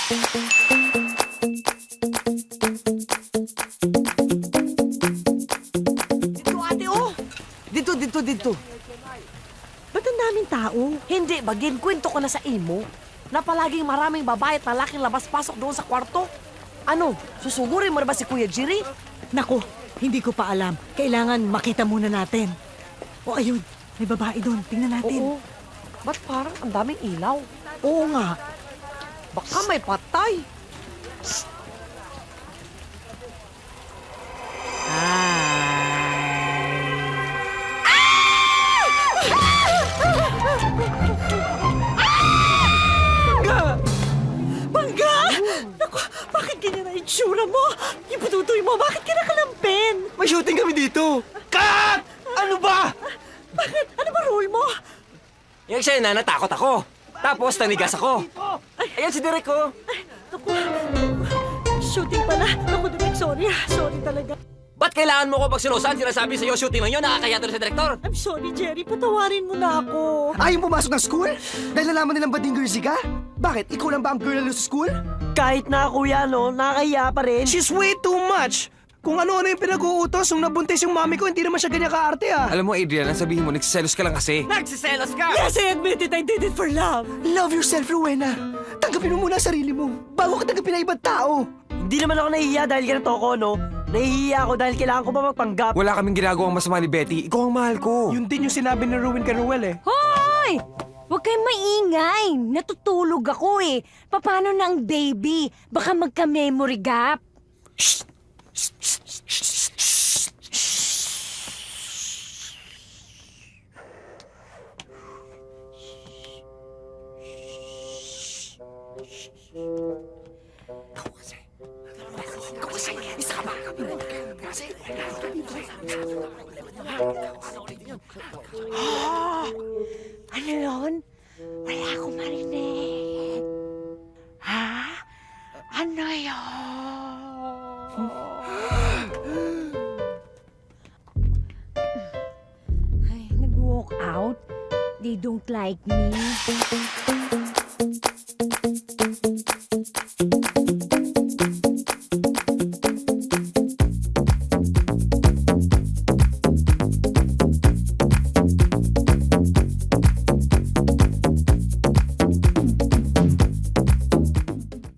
Dito, ate, oh! Dito. Ba't ang daming tao? Hindi, bagin, kwento ko na sa imo na palaging maraming babae at lalaking labas-pasok doon sa kwarto. Ano, susugurin mo na ba si Kuya Jerry? Nako, hindi ko pa alam. Kailangan makita muna natin. O ayun, may babae doon. Tingnan natin. Oo. Ba't parang ang daming ilaw? Oo nga. Baka may patay. Bangga! Naku, bakit ganyan na itsura mo? Yung pututoy mo, bakit ka nakalampin? May shooting kami dito! Cut! Ano ba? Bakit? Ano ba role mo? Yung siya na natakot ako. Tapos nanigas ako. Ayan si Derek ko. Naku, shooting pala. Naku, Direk, sorry ah. Sorry talaga. Ba't kailangan mo ko pag sinusan? Sinasabi sa'yo shooting lang yun, nakakaya tuloy sa direktor. I'm sorry, Jerry. Patawarin mo na ako. Ayaw pumasok ng school? Dahil nalaman nilang bading girlsy ka? Bakit? Ikaw lang ba ang girl sa school? Kahit na kuya, no, nakakahiya pa rin. She's way too much! Kung ano-ano yung pinag-uutos, nung nabuntis yung mami ko, hindi naman siya ganyan kaarte ah. Alam mo, Adrian, ang sabihin mo, nagsiselos ka lang kasi. Nagsiselos ka! Yes, I admit it. I did it for love. Love yourself, Rowena. Tanggapin mo muna ang sarili mo bago ka tanggapin ang ibang tao. Hindi naman ako nahihiya dahil ganito ako, no? Nahihiya ako dahil kailangan ko pa magpanggap. Wala kaming ginagawang masama ni Betty. Ikaw ang mahal ko. Yun din yung sinabi ni Ruin kay Ruel eh. Hoy! Huwag kayong maingay. Natutulog ako eh. Paano na ang baby? Baka magka-memory gap. Ano yun? Wala akong marinig. Ha? Ano yun? Ay, nag-walk out? They don't like me.